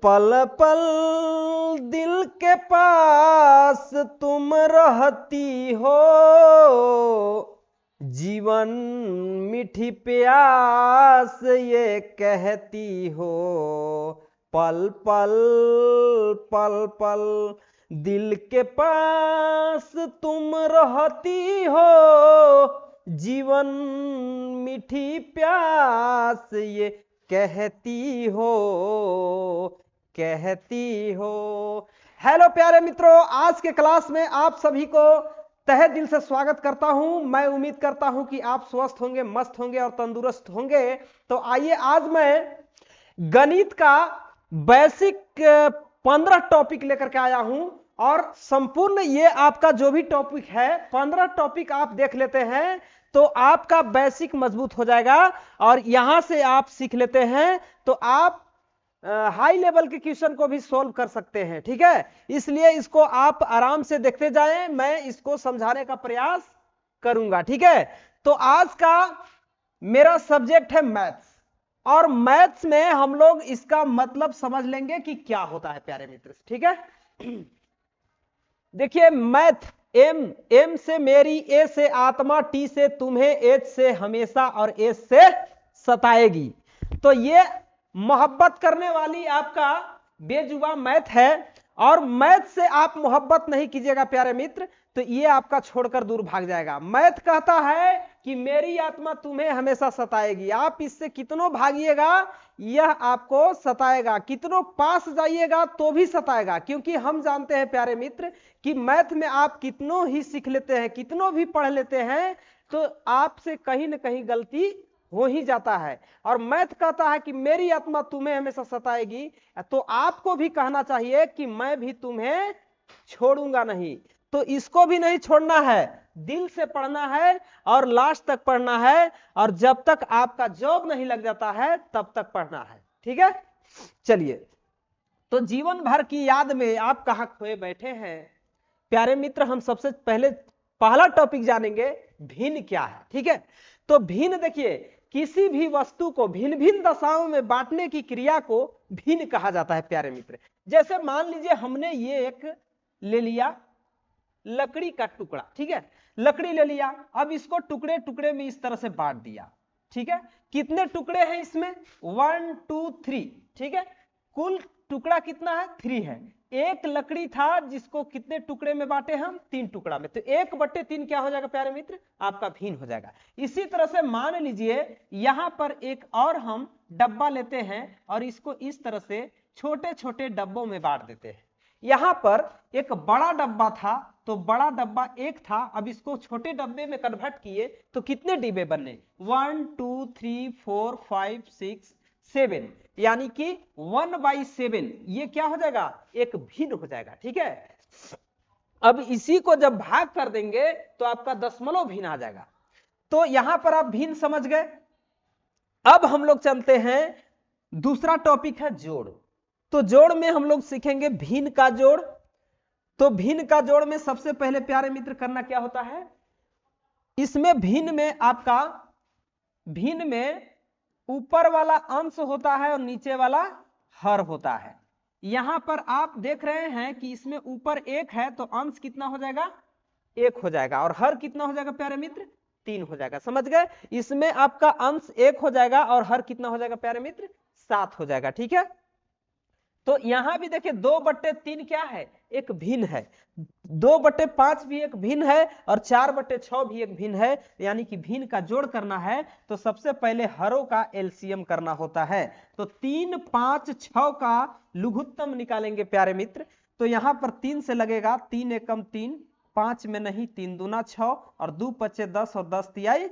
पल पल दिल के पास तुम रहती हो, जीवन मीठी प्यास ये कहती हो। पल पल पल पल दिल के पास तुम रहती हो, जीवन मीठी प्यास ये कहती हो, कहती हो। हेलो प्यारे मित्रों, आज के क्लास में आप सभी को तहे दिल से स्वागत करता हूं। मैं उम्मीद करता हूं कि आप स्वस्थ होंगे, मस्त होंगे और तंदुरुस्त होंगे। तो आइए, आज मैं गणित का बेसिक 15 टॉपिक लेकर के आया हूं और संपूर्ण ये आपका जो भी टॉपिक है 15 टॉपिक आप देख लेते हैं तो आपका बेसिक मजबूत हो जाएगा और यहां से आप सीख लेते हैं तो आप हाई लेवल के क्वेश्चन को भी सोल्व कर सकते हैं। ठीक है, इसलिए इसको आप आराम से देखते जाएं, मैं इसको समझाने का प्रयास करूंगा। ठीक है, तो आज का मेरा सब्जेक्ट है मैथ्स और मैथ्स में हम लोग इसका मतलब समझ लेंगे कि क्या होता है प्यारे मित्र। ठीक है, देखिए मैथ, एम से मेरी, ए से आत्मा, टी से तुम्हें, एच से हमेशा और एस से सताएगी। तो ये मोहब्बत करने वाली आपका बेजुबान मैथ है और मैथ से आप मोहब्बत नहीं कीजिएगा प्यारे मित्र तो ये आपका छोड़कर दूर भाग जाएगा। मैथ कहता है कि मेरी आत्मा तुम्हें हमेशा सताएगी, आप इससे कितनों भागिएगा यह आपको सताएगा, कितनों पास जाइएगा तो भी सताएगा। क्योंकि हम जानते हैं प्यारे मित्र कि मैथ में आप कितनों ही सीख लेते हैं, कितनों भी पढ़ लेते हैं तो आपसे कहीं ना कहीं गलती हो ही जाता है। और मैथ कहता है कि मेरी आत्मा तुम्हें हमेशा सताएगी, तो आपको भी कहना चाहिए कि मैं भी तुम्हें छोड़ूंगा नहीं। तो इसको भी नहीं छोड़ना है, दिल से पढ़ना है और लास्ट तक पढ़ना है और जब तक आपका जॉब नहीं लग जाता है तब तक पढ़ना है। ठीक है, चलिए, तो जीवन भर की याद में आप कहां खोए बैठे हैं प्यारे मित्र। हम सबसे पहले पहला टॉपिक जानेंगे भिन्न क्या है। ठीक है, तो भिन्न देखिए, किसी भी वस्तु को भिन्न भिन्न दशाओं में बांटने की क्रिया को भिन्न कहा जाता है प्यारे मित्र। जैसे मान लीजिए हमने ये एक ले लिया लकड़ी का टुकड़ा, ठीक है, लकड़ी ले लिया, अब इसको टुकड़े टुकड़े में इस तरह से बांट दिया। ठीक है, कितने टुकड़े हैं इसमें? 1 2 3। ठीक है, कुल टुकड़ा कितना है? 3 है। एक लकड़ी था जिसको कितने टुकड़े में बांटे हम? 3 टुकड़ा में, तो 1/3 क्या हो जाएगा प्यारे मित्र? आपका भिन्न हो जाएगा। इसी तरह से मान लीजिए यहां पर एक और हम डब्बा लेते हैं और इसको इस तरह से छोटे छोटे डब्बों में बांट देते हैं। यहां पर एक बड़ा डब्बा था तो बड़ा डब्बा एक था, अब इसको छोटे डब्बे में कन्वर्ट किए तो कितने डिब्बे बने? 1 2 3 4 5 6 7, यानी कि 1/7 ये क्या हो जाएगा? एक भिन्न हो जाएगा। ठीक है, अब इसी को जब भाग कर देंगे तो आपका दशमलव भिन्न आ जाएगा। तो यहां पर आप भिन्न समझ गए। अब हम लोग चलते हैं, दूसरा टॉपिक है जोड़। तो जोड़ में हम लोग सीखेंगे भिन्न का जोड़। तो भिन्न का जोड़ में सबसे पहले प्यारे मित्र करना क्या होता है, इसमें भिन्न में आपका भिन्न में ऊपर वाला अंश होता है और नीचे वाला हर होता है। यहां पर आप देख रहे हैं कि इसमें ऊपर 1 है तो अंश कितना हो जाएगा? 1 हो जाएगा और हर कितना हो जाएगा प्यारे मित्र? 3 हो जाएगा। समझ गए? इसमें आपका अंश 1 हो जाएगा और हर कितना हो जाएगा प्यारे मित्र? 7 हो जाएगा। ठीक है, तो यहां भी देखिए 2/3 क्या है? एक भिन्न है। 2/5 भी एक भिन्न है और 4/6 भी एक भिन्न है। यानी कि भिन्न का जोड़ करना है तो सबसे पहले हरों का एलसीएम करना होता है। तो 3 5 6 का लघुत्तम निकालेंगे प्यारे मित्र। तो यहां पर 3 से लगेगा, 3 एकम 3, 5 में नहीं, 3 दूना 6 और 2 पचे 10 और 10 तिहाई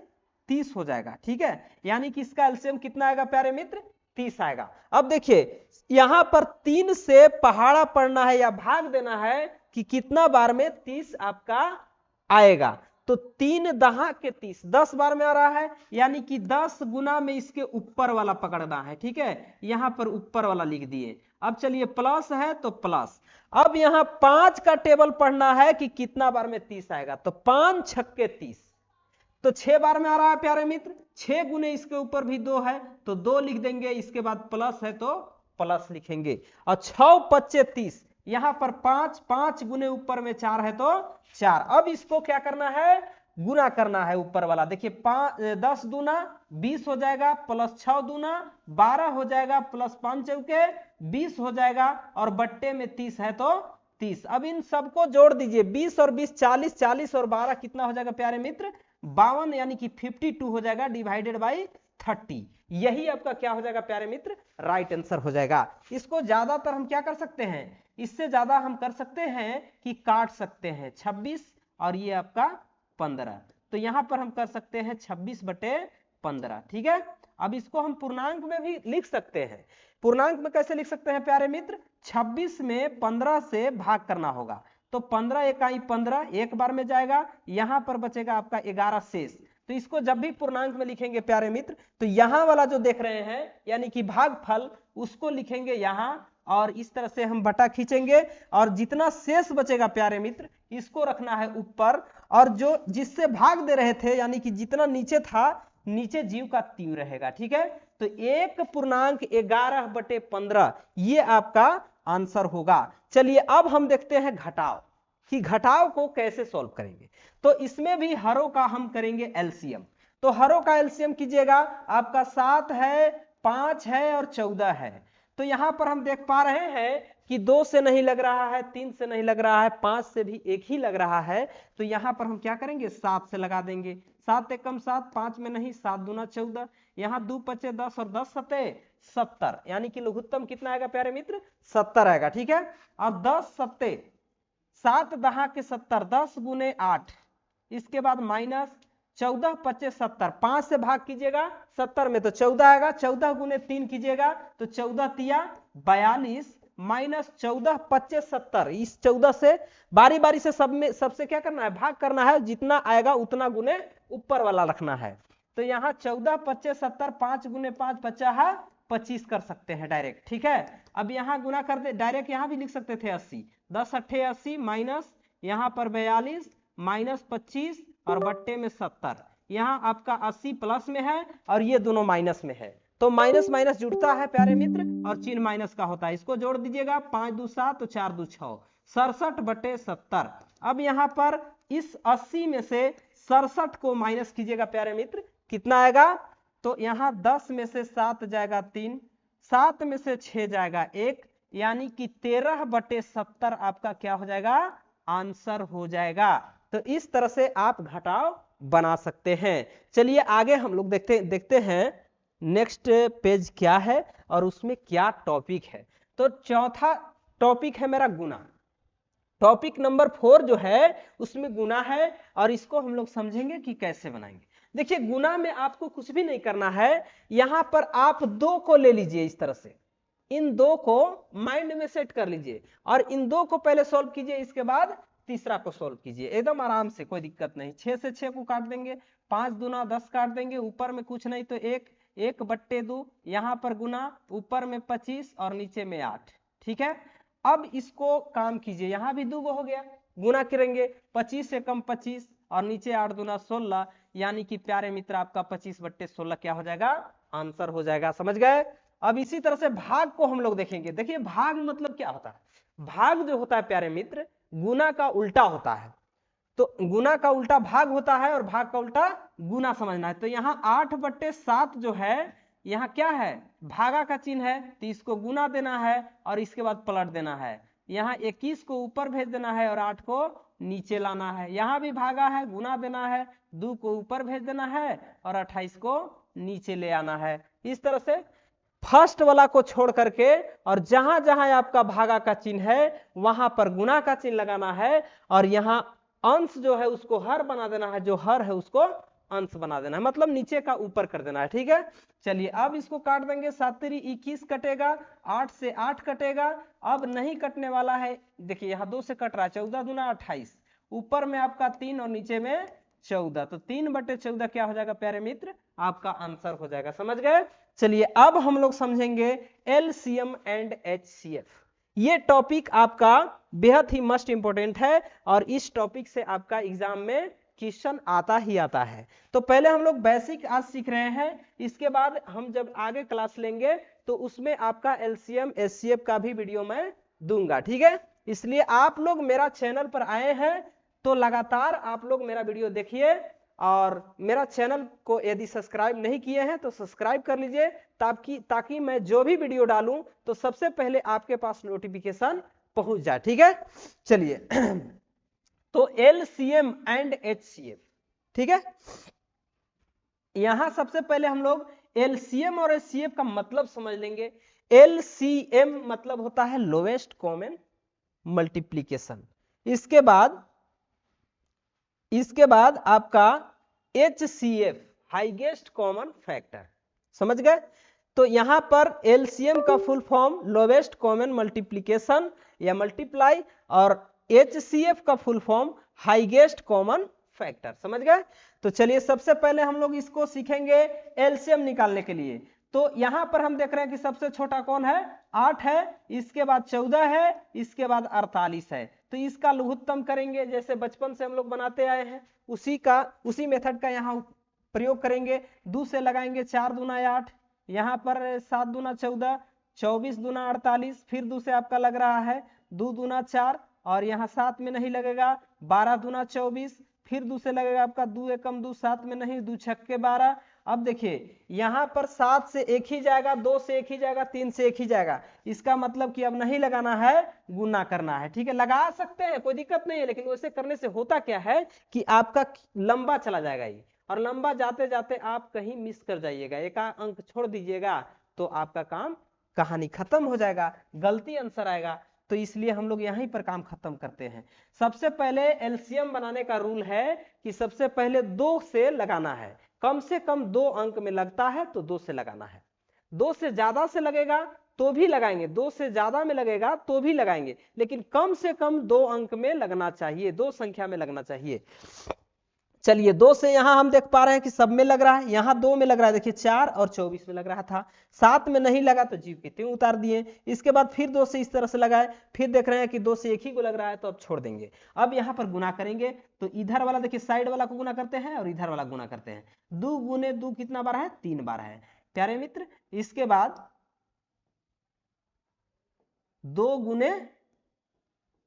30 हो जाएगा। ठीक है, यानी कि इसका एलसीएम कितना आएगा प्यारे मित्र? 30 आएगा। अब देखिए यहां पर 3 से पहाड़ा पढ़ना है या भाग देना है कि कितना बार में 30 आपका आएगा। तो 3 दहा के 30, 10 बार में आ रहा है, यानी कि 10 गुना में इसके ऊपर वाला पकड़ना है। ठीक है, यहां पर ऊपर वाला लिख दिए। अब चलिए प्लस है तो प्लस। अब यहां 5 का टेबल पढ़ना है कि कितना बार में 30 आएगा। तो 5 छक्के 30, तो 6 बार में आ रहा है प्यारे मित्र। 6 गुने इसके ऊपर भी 2 है तो 2 लिख देंगे, इसके बाद प्लस है तो प्लस लिखेंगे और 6 पच्चे 30, यहां पर 5, 5 गुने ऊपर में 4 है तो 4। अब इसको क्या करना है, गुना करना है ऊपर वाला। देखिए 10 दूना 20 हो जाएगा, प्लस 6 दूना 12 हो जाएगा, प्लस 5 चौके 20 हो जाएगा, और बट्टे में 30 है तो 30। अब इन सबको जोड़ दीजिए, 20 और 20 40, 40 और 12 कितना हो जाएगा प्यारे मित्र, 52, यानी कि 52 हो जाएगा डिवाइडेड बाई 30। यही आपका क्या हो जाएगा प्यारे मित्र, राइट आंसर हो जाएगा। इसको ज्यादातर हम क्या कर सकते हैं, इससे ज्यादा हम कर सकते हैं कि काट सकते हैं 26 और ये आपका 15, तो यहां पर हम कर सकते हैं 26/15। ठीक है, अब इसको हम पूर्णांक में भी लिख सकते हैं। पूर्णांक में कैसे लिख सकते हैं प्यारे मित्र, 26 में 15 से भाग करना होगा, तो 15 इकाई 15 एक बार में जाएगा, यहां पर बचेगा आपका 11 शेष। तो इसको जब भी पूर्णांक में लिखेंगे प्यारे मित्र, तो यहां वाला जो देख रहे हैं यानी कि भागफल, उसको लिखेंगे यहां, और इस तरह से हम बटा खींचेंगे, और जितना शेष बचेगा प्यारे मित्र इसको रखना है ऊपर, और जो जिससे भाग दे रहे थे यानी कि जितना नीचे था, नीचे जीव का त्यों रहेगा। ठीक है, तो 1/11 ये आपका आंसर होगा। चलिए अब हम देखते हैं घटाव, कि घटाव को कैसे सॉल्व करेंगे। तो इसमें भी हरों का हम करेंगे एलसीएम। तो हरों का एलसीएम कीजिएगा, आपका 7 है, 5 है और 14 है। तो यहां पर हम देख पा रहे हैं कि 2 से नहीं लग रहा है, 3 से नहीं लग रहा है, 5 से भी एक ही लग रहा है, तो यहां पर हम क्या करेंगे, 7 से लगा देंगे। 7 एकम 7, 5 में नहीं, 7 दूना 14, यहाँ 2 पचे 10 और 10 सते 70, यानी कि लघुत्तम कितना आएगा प्यारे मित्र, 70 आएगा। ठीक है, अब 10 सत्ते 7 दहा के 70, 10 गुने 8, इसके बाद माइनस 14 पच्चे 70, 5 से भाग कीजिएगा 70 में तो 14 आएगा, 14 गुने 3 कीजिएगा तो 14 तिया 42, माइनस 14 पच्चे 70। इस 14 से बारी बारी से सबसे क्या करना है, भाग करना है, जितना आएगा उतना गुने ऊपर वाला रखना है। तो यहाँ 14 पच्चे 70, 5 गुने 5 बचा है 25 कर सकते हैं डायरेक्ट। ठीक है, अब यहाँ गुना कर दे, डायरेक्ट यहाँ भी लिख सकते थे 80, 10 अट्ठे 80, माइनस यहाँ पर 42, माइनस 25 और बट्टे में 70। यहाँ आपका 80 प्लस में है और ये दोनों माइनस में है, तो माइनस माइनस जुड़ता है प्यारे मित्र, और चिन्ह माइनस का होता है। इसको जोड़ दीजिएगा, 5 2 7 तो 4 2 6, 67/70। अब यहाँ पर इस 80 में से 67 को माइनस कीजिएगा प्यारे मित्र, कितना आएगा, तो यहाँ 10 में से 7 जाएगा 3, 7 में से 6 जाएगा 1, यानी कि 13/70 आपका क्या हो जाएगा, आंसर हो जाएगा। तो इस तरह से आप घटाव बना सकते हैं। चलिए आगे हम लोग देखते हैं नेक्स्ट पेज क्या है और उसमें क्या टॉपिक है। तो चौथा टॉपिक है मेरा गुना। टॉपिक नंबर 4 जो है उसमें गुना है, और इसको हम लोग समझेंगे कि कैसे बनाएंगे। देखिए गुना में आपको कुछ भी नहीं करना है, यहां पर आप 2 को ले लीजिए, इस तरह से इन 2 को माइंड में सेट कर लीजिए, और इन 2 को पहले सॉल्व कीजिए, इसके बाद तीसरा को सॉल्व कीजिए, एकदम आराम से, कोई दिक्कत नहीं। 6 से 6 को काट देंगे, 5 दूना 10 काट देंगे, ऊपर में कुछ नहीं तो 1, 1/2, यहाँ पर गुना, ऊपर में 25 और नीचे में 8। ठीक है, अब इसको काम कीजिए, यहाँ भी 2 हो गया, गुना करेंगे 25 से कम 25 और नीचे 8 दूना 16, यानी कि प्यारे मित्र आपका 25/16 क्या हो जाएगा, आंसर हो जाएगा। समझ गए। अब इसी तरह से भाग को हम लोग देखेंगे। देखिए भाग मतलब क्या होता है, भाग जो होता है प्यारे मित्र गुना का उल्टा होता है। तो गुना का उल्टा भाग होता है और भाग का उल्टा गुना समझना है। तो यहाँ 8/7 जो है, यहाँ क्या है, भागा का चिन्ह है, तो इसको गुना देना है और इसके बाद पलट देना है। यहाँ 21 को ऊपर भेज देना है और 8 को नीचे लाना है। यहाँ भी भागा है, गुना देना है, 2 को ऊपर भेज देना है और 28 को नीचे ले आना है। इस तरह से फर्स्ट वाला को छोड़ करके, और जहां जहां आपका भागा का चिन्ह है वहां पर गुना का चिन्ह लगाना है, और यहाँ अंश जो है उसको हर बना देना है, जो हर है उसको अंश बना देना है, मतलब नीचे का ऊपर कर देना है। ठीक है, चलिए अब इसको काट देंगे, 7 3 21 कटेगा, 8 से 8 कटेगा, अब नहीं कटने वाला है। देखिए यहाँ 2 से कट रहा है, 14 दूना 28, ऊपर में आपका 3 और नीचे में 14, तो 3/14 क्या हो जाएगा प्यारे मित्र, आपका आंसर हो जाएगा। समझ गए। चलिए अब हम लोग समझेंगे एलसीएम एंड एचसीएफ। ये टॉपिक आपका बेहद ही मस्ट इंपोर्टेंट है, और इस टॉपिक से आपका एग्जाम में क्वेश्चन आता ही आता है। तो पहले हम लोग बेसिक आज सीख रहे हैं, इसके बाद हम जब आगे क्लास लेंगे तो उसमें आपका एलसीएम एचसीएफ का भी वीडियो मैं दूंगा, ठीक है। इसलिए आप लोग मेरा चैनल पर आए हैं तो लगातार आप लोग मेरा वीडियो देखिए, और मेरा चैनल को यदि सब्सक्राइब नहीं किए हैं तो सब्सक्राइब कर लीजिए, ताकि मैं जो भी वीडियो डालूं तो सबसे पहले आपके पास नोटिफिकेशन पहुंच जाए, ठीक है। चलिए तो एलसीएम एंड एचसीएफ, ठीक है। यहां सबसे पहले हम लोग एलसीएम और एचसीएफ का मतलब समझ लेंगे। एलसीएम मतलब होता है लोवेस्ट कॉमन मल्टीप्लीकेशन। इसके बाद आपका एचसीएफ हाईएस्ट कॉमन फैक्टर, समझ गए। तो यहां पर एलसीएम का full form lowest common multiplication या मल्टीप्लाई, और एचसीएफ का full form highest common factor, समझ गए। तो चलिए सबसे पहले हम लोग इसको सीखेंगे एलसीएम निकालने के लिए। तो यहां पर हम देख रहे हैं कि सबसे छोटा कौन है, 8 है, इसके बाद 14 है, इसके बाद 48 है। तो इसका लघुत्तम करेंगे, जैसे बचपन से हम लोग बनाते आए हैं उसी मेथड का यहाँ प्रयोग करेंगे। 2 से लगाएंगे 4 दूना 8, यहाँ पर 7 दूना 14, 24 दूना 48, फिर 2 से आपका लग रहा है 2 दूना 4, और यहाँ 7 में नहीं लगेगा, 12 दूना 24, फिर 2 से लगेगा आपका 2 एकम 2, 7 में नहीं, 2 छक्के 12। अब देखिए यहाँ पर 7 से एक ही जाएगा, 2 से एक ही जाएगा, 3 से एक ही जाएगा। इसका मतलब कि अब नहीं लगाना है, गुना करना है, ठीक है। लगा सकते हैं, कोई दिक्कत नहीं है, लेकिन वैसे करने से होता क्या है कि आपका लंबा चला जाएगा ये, और लंबा जाते जाते आप कहीं मिस कर जाइएगा, एक अंक छोड़ दीजिएगा तो आपका काम कहानी खत्म हो जाएगा, गलती आंसर आएगा। तो इसलिए हम लोग यहीं पर काम खत्म करते हैं। सबसे पहले एलसीएम बनाने का रूल है कि सबसे पहले 2 से लगाना है, कम से कम 2 अंक में लगता है तो 2 से लगाना है। 2 से ज्यादा से लगेगा तो भी लगाएंगे, 2 से ज्यादा में लगेगा तो भी लगाएंगे, लेकिन कम से कम 2 अंक में लगना चाहिए, 2 संख्या में लगना चाहिए। चलिए 2 से यहां हम देख पा रहे हैं कि सब में लग रहा है, यहां 2 में लग रहा है, देखिए 4 और 24 में लग रहा था, 7 में नहीं लगा तो जीव के त्यों उतार दिए। इसके बाद फिर 2 से इस तरह से लगाए, फिर देख रहे हैं कि 2 से एक ही को लग रहा है तो अब छोड़ देंगे। अब यहां पर गुना करेंगे, तो इधर वाला देखिए साइड वाला को गुना करते हैं और इधर वाला गुना करते हैं। 2 गुने 2 कितना बार है, 3 बार है प्यारे मित्र। इसके बाद 2 गुने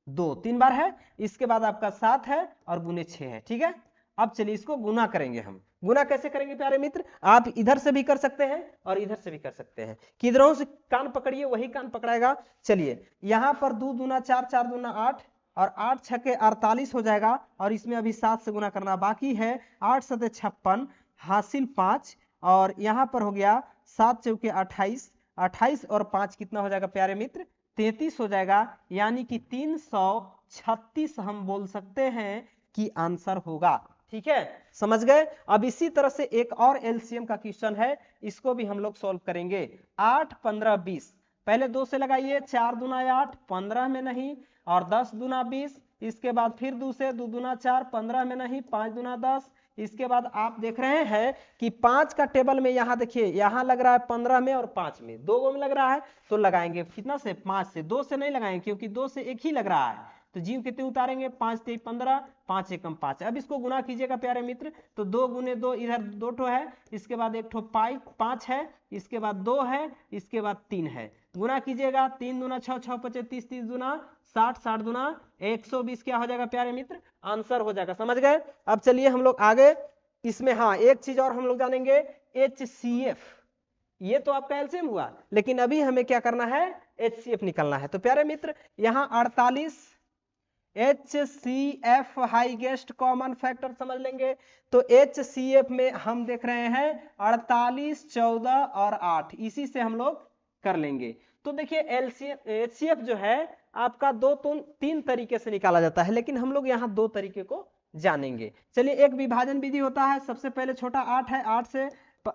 2 3 बार है, इसके बाद आपका 7 है और गुने 6 है, ठीक है। अब चलिए इसको गुना करेंगे। हम गुना कैसे करेंगे प्यारे मित्र, आप इधर से भी कर सकते हैं और इधर से भी कर सकते हैं, किधरों से कान पकड़िए वही कान पकड़ाएगा। चलिए यहां पर 2 दूना 4, 4 दूना 8, और 8 छक्के 48 हो जाएगा, और इसमें अभी 7 से गुना करना बाकी है। 8 सते 56 हासिल 5, और यहां पर हो गया 7 चौके 28, 28 और 5 कितना हो जाएगा प्यारे मित्र, 33 हो जाएगा, यानी कि 336 हम बोल सकते हैं कि आंसर होगा, ठीक है, समझ गए। अब इसी तरह से एक और एलसीएम का क्वेश्चन है, इसको भी हम लोग सॉल्व करेंगे। 8 15 20, पहले 2 से लगाइए, 4 दूना 8, 15 में नहीं, और 10 दूना 20, इसके बाद फिर 2 से, 2 दूना 4, 15 में नहीं, 5 दूना 10। इसके बाद आप देख रहे हैं कि 5 का टेबल में यहाँ देखिए, यहाँ लग रहा है 15 में और 5 में, 2 में लग रहा है, तो लगाएंगे कितना से, 5 से। 2 से नहीं लगाएंगे क्योंकि 2 से एक ही लग रहा है, तो जीव कितने उतारेंगे, 5 3 15, 5 एकम 5। अब इसको गुना कीजिएगा प्यारे मित्र, तो 2 गुने 2, इधर 2 ठो है, इसके बाद एक ठो 5 है, इसके बाद 2 है, इसके बाद 3 है। गुना कीजिएगा, 3 दूना 6, 6 पचे 30, 30 दूना 60, 60 दूना 120 क्या हो जाएगा प्यारे मित्र, आंसर हो जाएगा, समझ गए। अब चलिए हम लोग आगे इसमें, हाँ एक चीज और हम लोग जानेंगे, एचसीएफ। ये तो आपका एलसीएम हुआ, लेकिन अभी हमें क्या करना है, एचसीएफ निकालना है। तो प्यारे मित्र यहाँ 48 HCF हाईएस्ट कॉमन फैक्टर समझ लेंगे। तो HCF में हम देख रहे हैं 48, 14 और 8, इसी से हम लोग कर लेंगे। तो देखिए HCF जो है आपका 2-3 तरीके से निकाला जाता है, लेकिन हम लोग यहाँ 2 तरीके को जानेंगे। चलिए एक विभाजन विधि होता है, सबसे पहले छोटा 8 है, 8 से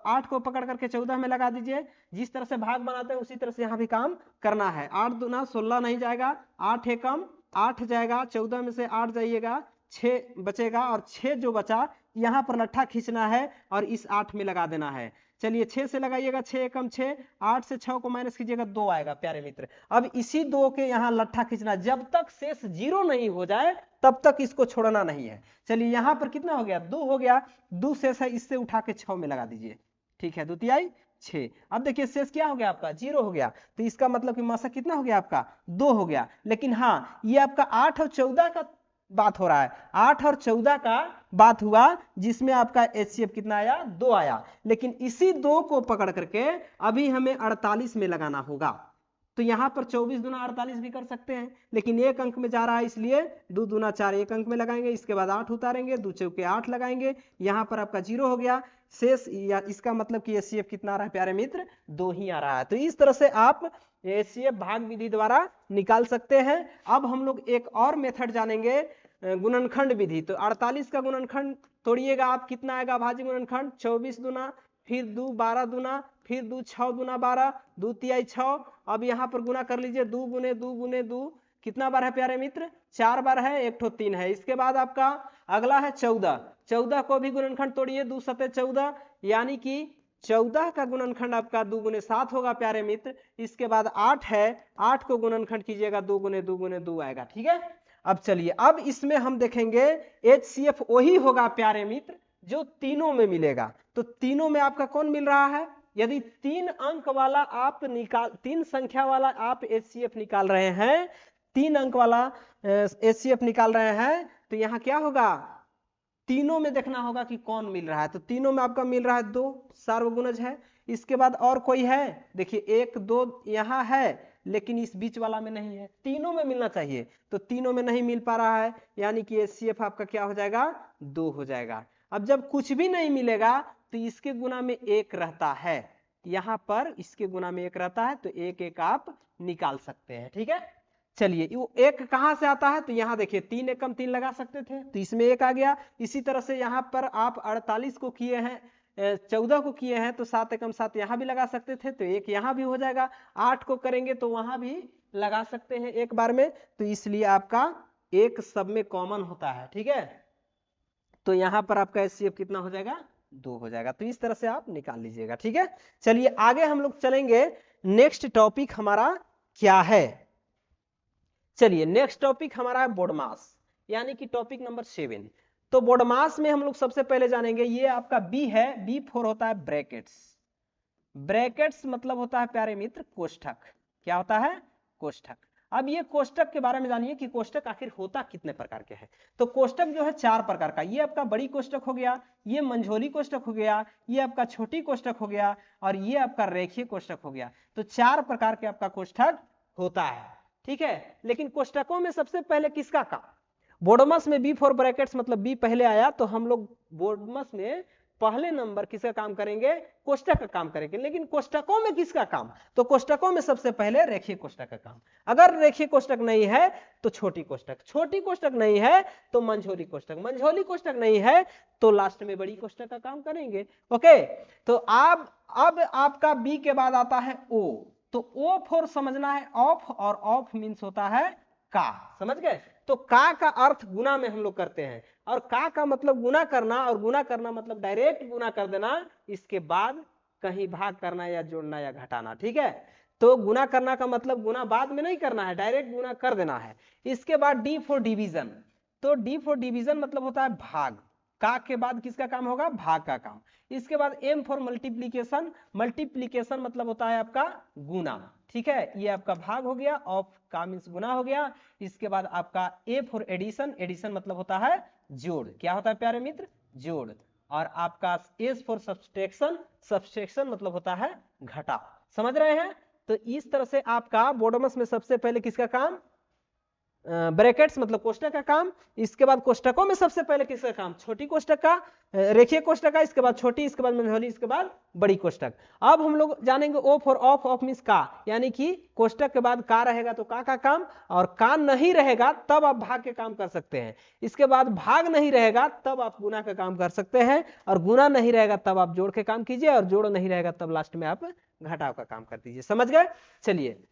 8 को पकड़ करके 14 में लगा दीजिए। जिस तरह से भाग बनाते हैं उसी तरह से यहाँ भी काम करना है। 8 दूना 16 नहीं जाएगा, 8 एकम 8 जाएगा, 14 में से 8 जाइएगा, 6 बचेगा, और 6 जो बचा यहाँ पर लट्ठा खींचना है और इस 8 में लगा देना है। चलिए 6 से लगाइएगा, 6 एकम 6, 8 से 6 को माइनस कीजिएगा, 2 आएगा प्यारे मित्र। अब इसी 2 के यहाँ लट्ठा खींचना, जब तक शेष 0 नहीं हो जाए तब तक इसको छोड़ना नहीं है। चलिए यहाँ पर कितना हो गया, 2 हो गया, 2 शेष है, इससे उठा के 6 में लगा दीजिए, ठीक है, द्वितीयाई 6। अब देखिए शेष क्या हो गया आपका 0 हो गया, तो इसका मतलब कि मासा कितना हो गया आपका 2 हो गया। लेकिन हाँ ये आपका 8 और 14 का बात हो रहा है, 8 और 14 का बात हुआ जिसमें आपका HCF कितना आया 2 आया। लेकिन इसी 2 को पकड़ करके अभी हमें 48 में लगाना होगा। तो यहां पर 24 दूना 48 भी कर सकते हैं, लेकिन एक अंक में जा रहा है इसलिए 2 दूना 4 एक अंक में लगाएंगे, इसके बाद 8 उतारेंगे, 2 चौके 8 लगाएंगे, यहां पर आपका 0 हो गया शेष। या इसका मतलब कि HCF कितना आ रहा है प्यारे मित्र 2 ही आ रहा है। तो इस तरह से आप HCF भाग विधि द्वारा निकाल सकते हैं। अब हम लोग एक और मेथड जानेंगे गुणनखंड विधि। तो 48 का गुणनखंड तोड़िएगा आप, कितना आएगा भाज्य गुणनखंड 24 दूना, फिर 2 12 दूना, फिर 2 6 दूना 12, 2 तिहाई 6। अब यहाँ पर गुना कर लीजिए 2 गुने 2 गुने 2 कितना बार है प्यारे मित्र 4 बार है, एक ठो 3 है। इसके बाद आपका अगला है 14, 14 को भी गुणनखंड तोड़िए 2 सते 14, यानी कि 14 का गुणनखंड आपका 2 गुने 7 होगा प्यारे मित्र। इसके बाद 8 है, 8 को गुणनखंड कीजिएगा 2 गुने 2 गुने 2 आएगा। ठीक है, अब चलिए अब इसमें हम देखेंगे HCF वही होगा प्यारे मित्र जो तीनों में मिलेगा। तो तीनों में आपका कौन मिल रहा है, यदि 3 अंक वाला आप निकाल 3 संख्या वाला आप HCF निकाल रहे हैं, 3 अंक वाला HCF निकाल रहे हैं, तो यहाँ क्या होगा तीनों में देखना होगा कि कौन मिल रहा है। तो तीनों में आपका मिल रहा है 2 सार्वगुणज है। इसके बाद और कोई है, देखिए 1 2 यहाँ है लेकिन इस बीच वाला में नहीं है, तीनों में मिलना चाहिए, तो तीनों में नहीं मिल पा रहा है, यानी कि HCF आपका क्या हो जाएगा 2 हो जाएगा। अब जब कुछ भी नहीं मिलेगा तो इसके गुना में 1 रहता है, यहां पर इसके गुना में 1 रहता है, तो 1 1 आप निकाल सकते हैं। ठीक है, चलिए वो 1 कहां से आता है, तो यहां देखिए 3 एकम 3 लगा सकते थे तो इसमें 1 आ गया। इसी तरह से यहां पर आप 48 को किए हैं, 14 को किए हैं तो 7 एकम 7 यहां भी लगा सकते थे, तो 1 यहां भी हो जाएगा। 8 को करेंगे तो वहां भी लगा सकते हैं एक बार में, तो इसलिए आपका 1 सब में कॉमन होता है। ठीक है, तो यहां पर आपका HCF कितना हो जाएगा 2 हो जाएगा। तो इस तरह से आप निकाल लीजिएगा। ठीक है, चलिए आगे हम लोग चलेंगे। नेक्स्ट टॉपिक हमारा क्या है, चलिए नेक्स्ट टॉपिक हमारा है बोडमास, यानी कि टॉपिक नंबर 7। तो बोडमास में हम लोग सबसे पहले जानेंगे, ये आपका B है, B4 होता है ब्रैकेट्स। ब्रैकेट्स मतलब होता है प्यारे मित्र कोष्ठक। क्या होता है कोष्ठक। अब ये कोष्ठक के बारे में जानिए कि कोष्ठक आखिर होता कितने प्रकार के हैं। तो कोष्ठक जो है 4 प्रकार का, ये आपका बड़ी कोष्ठक हो गया, ये मंझोली कोष्ठक हो गया, ये आपका छोटी कोष्ठक हो गया, और ये आपका रेखीय कोष्ठक हो गया। तो 4 प्रकार के आपका कोष्ठक होता है। ठीक है, लेकिन कोष्ठकों में सबसे पहले किसका काम, बोडमस में B4 ब्रैकेट्स मतलब B पहले आया, तो हम लोग बोडमस में पहले नंबर किसका काम करेंगे, कोष्ठक का काम करेंगे। लेकिन कोष्ठकों में किसका काम, तो कोष्ठकों में सबसे पहले रेखीय कोष्ठक का काम। अगर रेखीय कोष्ठक नहीं है तो छोटी कोष्ठक, छोटी कोष्ठक नहीं है तो मंझोली कोष्ठक, मंझोली कोष्ठक नहीं है तो लास्ट में बड़ी कोष्ठक का काम करेंगे। ओके, तो अब आपका B के बाद आता है O। तो O फॉर समझना है ऑफ, और ऑफ मीन्स होता है का, समझ गए। तो का अर्थ गुना में हम लोग करते हैं, और का मतलब गुना करना, और गुना करना मतलब डायरेक्ट गुना कर देना, इसके बाद कहीं भाग करना या जोड़ना या घटाना। ठीक है, तो गुना करना का मतलब गुना बाद में नहीं करना है, डायरेक्ट गुना कर देना है। इसके बाद D फॉर डिवीजन। तो D फॉर डिवीजन मतलब होता है भाग, का के बाद किसका काम होगा, भाग का काम। इसके बाद M फॉर मल्टीप्लीकेशन, मल्टीप्लीकेशन मतलब होता है आपका गुना। ठीक है, ये आपका भाग हो गया, ऑफ का मीन्स गुना हो गया। इसके बाद आपका A फॉर एडिशन, एडिशन मतलब होता है जोड़। क्या होता है प्यारे मित्र, जोड़। और आपका S फॉर सब्सट्रैक्शन, सब्सट्रैक्शन मतलब होता है घटा। समझ रहे हैं। तो इस तरह से आपका बोडोमस में सबसे पहले किसका काम, ब्रैकेट्स मतलब कोष्ठक का काम। इसके बाद कोष्ठकों में सबसे पहले किसका काम, छोटी कोष्ठक का, रेखीय कोष्ठक का, इसके बाद छोटी, इसके बाद मंझोली, इसके बाद बड़ी कोष्ठक। अब हम लोग जानेंगे O for of, of means का, यानी कि कोष्ठक के बाद का रहेगा तो का काम, और का नहीं रहेगा तब आप भाग के काम कर सकते हैं। इसके बाद भाग नहीं रहेगा तब आप गुना का काम कर सकते हैं, और गुना नहीं रहेगा तब आप जोड़ के काम कीजिए, और जोड़ नहीं रहेगा तब लास्ट में आप घटाव का काम कर दीजिए। समझ गए। चलिए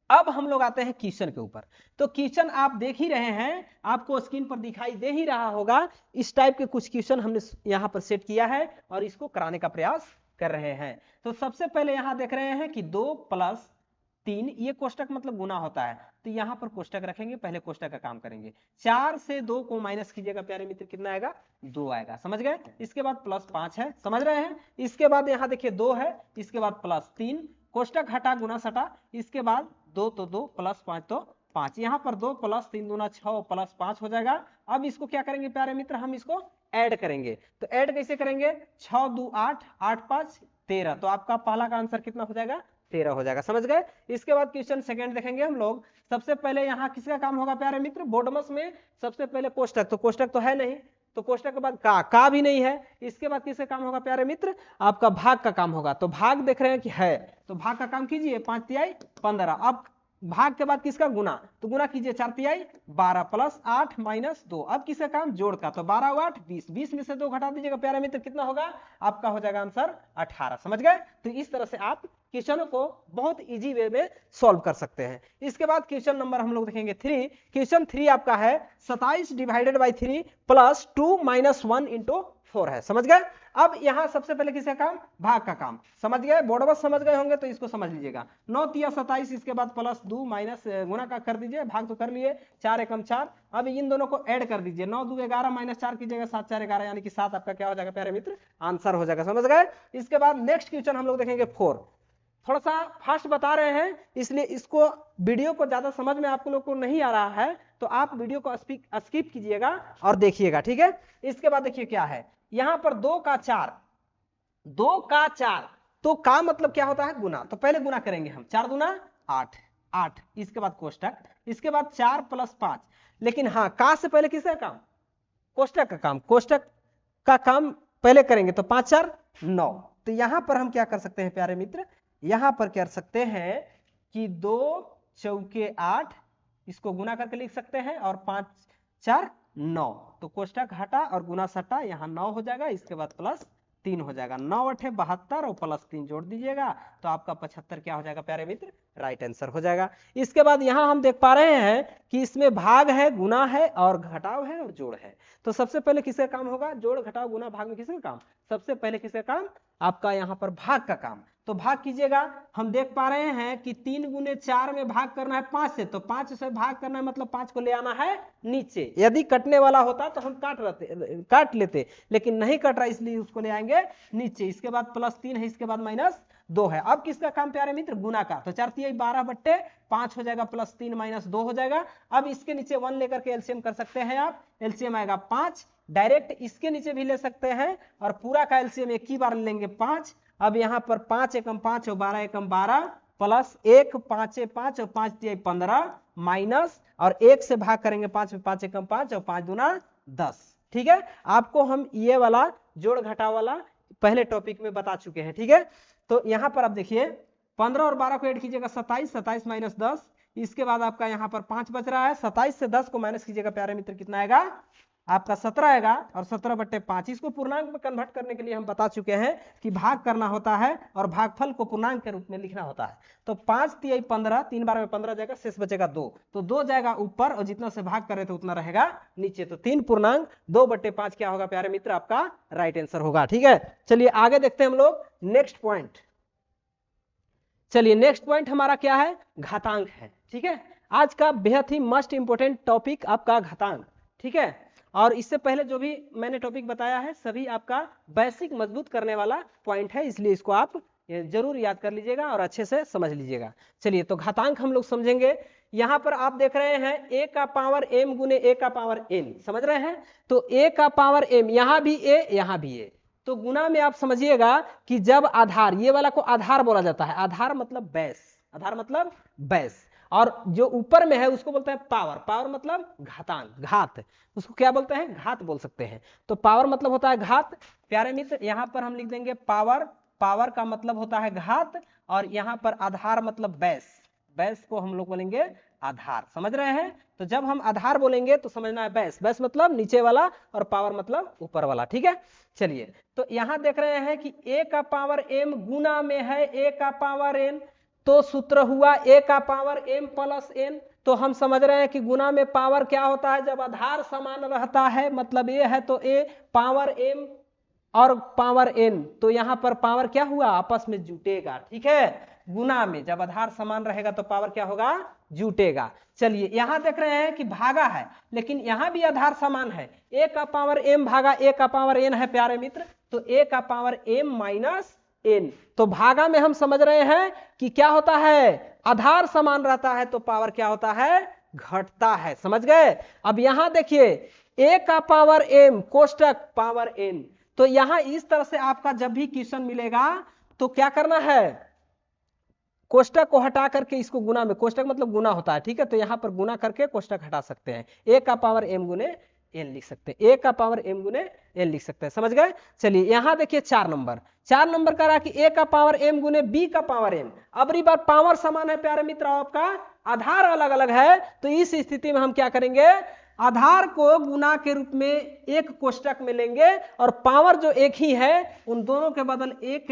अब हम लोग आते हैं क्वेश्चन के ऊपर। तो क्वेश्चन आप देख ही रहे हैं, आपको स्क्रीन पर दिखाई दे ही रहा होगा। इस टाइप के कुछ क्वेश्चन हमने यहां पर सेट किया है और इसको कराने का प्रयास कर रहे हैं। तो सबसे पहले यहां देख रहे हैं कि 2 + 3, ये कोष्टक मतलब गुना होता है, तो यहाँ पर कोष्टक रखेंगे, पहले कोष्टक का काम करेंगे। 4 से 2 को माइनस कीजिएगा प्यारे मित्र, कितना आएगा 2 आएगा, समझ गए। इसके बाद प्लस 5 है, समझ रहे हैं। इसके बाद यहाँ देखिए 2 है, इसके बाद प्लस 3, कोष्टक हटा गुना सटा, इसके बाद 2 तो 2 प्लस 5 तो 5, यहाँ पर 2 प्लस 3 दूना 6 प्लस 5 हो जाएगा। अब इसको क्या करेंगे प्यारे मित्र, हम इसको ऐड करेंगे। तो ऐड कैसे करेंगे, 6 2 8, 8 5 13, तो आपका पहला का आंसर कितना हो जाएगा 13 हो जाएगा, समझ गए। इसके बाद क्वेश्चन सेकंड देखेंगे हम लोग। सबसे पहले यहाँ किसका काम होगा प्यारे मित्र, बोर्डमस में सबसे पहले कोष्टक, तो कोष्टक तो है नहीं, तो कोष्टक के बाद का भी नहीं है। इसके बाद किसका काम होगा प्यारे मित्र, आपका भाग का काम होगा। तो भाग देख रहे हैं कि है, तो भाग का काम कीजिए, 5 तिहाई 15। अब भाग के बाद किसका गुना, तो गुना कीजिए, 4 तिहाई 12 प्लस 8 माइनस 2। अब किसका काम, जोड़ का, तो 12 8 20, 20 में से 2 घटा दीजिएगा प्यारे मित्र, कितना होगा आपका हो जाएगा आंसर 18, समझ गए। तो इस तरह से आप क्वेश्चनों को बहुत इजी वे में सॉल्व कर सकते हैं। इसके बाद क्वेश्चन नंबर हम लोग देखेंगे 3। क्वेश्चन 3 आपका है 27 divided by 3 plus 2 minus 1 into 4 है, समझ गए। अब यहां सबसे पहले किसका काम, भाग का काम, समझ गए, बोर्ड बस समझ गए होंगे तो इसको समझ लीजिएगा। 9 तिया 27, इसके बाद प्लस 2 माइनस गुना का कर दीजिए, भाग तो कर लिए, 4 एकम 4। अब इन दोनों को ऐड कर दीजिए, 9 2 11 माइनस 4 कीजिएगा, 7 4 11, यानी कि 7 आपका क्या हो जाएगा प्यारे मित्र, आंसर हो जाएगा, समझ गए। इसके बाद नेक्स्ट क्वेश्चन हम लोग देखेंगे 4। थोड़ा सा फास्ट बता रहे हैं, इसलिए इसको वीडियो को ज्यादा समझ में आप लोग को नहीं आ रहा है, तो आप वीडियो को स्किप कीजिएगा और देखिएगा, ठीक है। इसके बाद देखिए क्या है, यहां पर 2 का 4, 2 का 4, तो का मतलब क्या होता है, गुना। तो पहले गुना करेंगे हम, 4 दूना 8, 8, इसके बाद कोष्टक, इसके बाद 4 प्लस 5। लेकिन हाँ, का से पहले किसका काम, कोष्टक का काम, कोष्टक का काम पहले करेंगे, तो 5 4 9। तो यहां पर हम क्या कर सकते हैं प्यारे मित्र, यहां पर कर सकते हैं कि 2 चौके 8, इसको गुना करके लिख सकते हैं, और 5 4 9, तो कोष्टक हटा और गुना सटा, यहाँ 9 हो जाएगा, इसके बाद प्लस 3 हो जाएगा, 9 8 72 और प्लस 3 जोड़ दीजिएगा, तो आपका 75 क्या हो जाएगा प्यारे मित्र, राइट आंसर हो जाएगा। इसके बाद यहां हम देख पा रहे हैं कि इसमें भाग है, गुना है और घटाव है और जोड़ है। तो सबसे पहले किसका काम होगा, जोड़ घटाव गुना भाग में किसका काम, सबसे पहले किसका काम, आपका यहाँ पर भाग का काम। तो भाग कीजिएगा, हम देख पा रहे हैं कि 3 गुने 4 में भाग करना है 5 से, तो 5 से भाग करना है मतलब 5 को ले आना है नीचे। यदि कटने वाला होता तो हम काट लेते, लेकिन नहीं कट रहा इसलिए उसको ले आएंगे नीचे। इसके बाद प्लस 3 है, इसके बाद माइनस 2 है। अब किसका काम प्यारे मित्र, गुना का, तो 4 तिहाई 12 बट्टे 5 हो जाएगा, प्लस 3 माइनस 2 हो जाएगा। अब इसके नीचे 1 लेकर के एलसीएम कर सकते हैं आप, एलसीएम आएगा 5, डायरेक्ट इसके नीचे भी ले सकते हैं और पूरा का एलसीएम एक ही बार लेंगे 5। अब यहाँ पर 5 एकम 5 और 12 एकम 12 प्लस 1 5 5 और 5 तिहाई 15 माइनस, और 1 से भाग करेंगे 5 में, 5 एकम 5 और 5 दूना 10, ठीक है। आपको हम ये वाला जोड़ घटाव वाला पहले टॉपिक में बता चुके हैं, ठीक है। तो यहाँ पर आप देखिए 15 और 12 को ऐड कीजिएगा 27, 27 माइनस 10, इसके बाद आपका यहाँ पर 5 बच रहा है, 27 से 10 को माइनस कीजिएगा प्यारे मित्र, कितना आएगा आपका 17 आएगा, और 17 बट्टे 5। इसको पूर्णांक में कन्वर्ट करने के लिए हम बता चुके हैं कि भाग करना होता है और भागफल को पूर्णांक के रूप में लिखना होता है। तो 5 तिहाई 15, 3 बार में 15 जाएगा, शेष बचेगा 2, तो 2 जाएगा ऊपर और जितना से भाग करे थे उतना रहेगा नीचे। तो 3 पूर्णांक 2 बट्टे 5 क्या होगा प्यारे मित्र, आपका राइट आंसर होगा, ठीक है। चलिए आगे देखते हैं हम लोग नेक्स्ट पॉइंट। चलिए नेक्स्ट पॉइंट हमारा क्या है, घातांक है, ठीक है। आज का बेहद ही मस्ट इंपोर्टेंट टॉपिक आपका घातांक, ठीक है। और इससे पहले जो भी मैंने टॉपिक बताया है सभी आपका बेसिक मजबूत करने वाला पॉइंट है, इसलिए इसको आप जरूर याद कर लीजिएगा और अच्छे से समझ लीजिएगा। चलिए तो घातांक हम लोग समझेंगे। यहां पर आप देख रहे हैं a का पावर m गुने a का पावर n, समझ रहे हैं। तो a का पावर m, यहां भी a यहां भी a, तो गुना में आप समझिएगा कि जब आधार, ये वाला को आधार बोला जाता है, आधार मतलब बेस, आधार मतलब बेस, और जो ऊपर में है उसको बोलते हैं पावर, पावर मतलब घातांक, घात, उसको क्या बोलते हैं, घात बोल सकते हैं। तो पावर मतलब होता है घात प्यारे मित्र, यहां पर हम लिख देंगे पावर, पावर का मतलब होता है घात, और यहां पर आधार मतलब बेस, बेस को हम लोग बोलेंगे आधार, समझ रहे हैं। तो जब हम आधार बोलेंगे तो समझना है बेस, बेस मतलब नीचे वाला और पावर मतलब ऊपर वाला, ठीक है। चलिए तो यहां देख रहे हैं कि a का पावर m गुना में है a का पावर n, तो सूत्र हुआ a का पावर m प्लस n। तो हम समझ रहे हैं कि गुना में पावर क्या होता है, जब आधार समान रहता है, मतलब a है तो a पावर m और पावर n, तो यहां पर पावर क्या हुआ, आपस में जुटेगा, ठीक है, गुना में, जब आधार समान रहेगा तो पावर क्या होगा, जुटेगा। चलिए यहां देख रहे हैं कि भागा है, लेकिन यहां भी आधार समान है, a का पावर m भागा a का पावर n है प्यारे मित्र, तो a का पावर m माइनस n। तो भागा में हम समझ रहे हैं कि क्या होता है, आधार समान रहता है तो पावर क्या होता है, घटता है। समझ गए। अब यहां देखिए a का पावर m कोष्टक पावर n, तो यहां इस तरह से आपका जब भी क्वेश्चन मिलेगा तो क्या करना है, कोष्टक को हटा करके इसको गुना में, कोष्टक मतलब गुना होता है, ठीक है, तो यहां पर गुना करके कोष्टक हटा सकते हैं, a का पावर m गुने n लिख सकते हैं, a का पावर m गुने n लिख सकते हैं। समझ गए। चलिए यहां देखिए 4 नंबर कह रहा है कि a का पावर m गुने b का पावर n। अब बार पावर समान है प्यारे मित्र, आपका आधार अलग अलग है, तो इस स्थिति में हम क्या करेंगे, आधार को गुना के रूप में एक कोष्टक में लेंगे और पावर जो एक ही है उन दोनों के बदल एक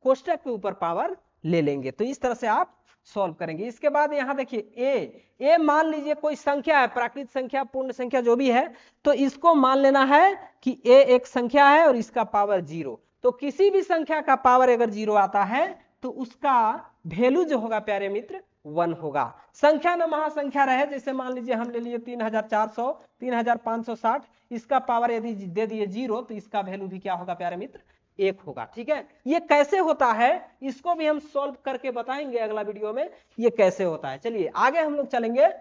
कोष्टक के ऊपर पावर ले लेंगे। तो इस तरह से आप सॉल्व करेंगे। इसके बाद यहां देखिए a मान लीजिए कोई संख्या है, प्राकृत संख्या, पूर्ण संख्या जो भी है, तो इसको मान लेना है कि a एक संख्या है और इसका पावर 0। तो किसी भी संख्या का पावर अगर 0 आता है तो उसका वैल्यू जो होगा प्यारे मित्र 1 होगा। संख्या न महासंख्या रहे, जैसे मान लीजिए हम ले लिए 3400, 3560, इसका पावर यदि दे दिए 0 तो इसका वैल्यू भी क्या होगा प्यारे मित्र, 1 होगा। ठीक है, ये कैसे होता है इसको भी हम सॉल्व करके बताएंगे अगला वीडियो में, ये कैसे होता है। चलिए आगे हम लोग चलेंगे,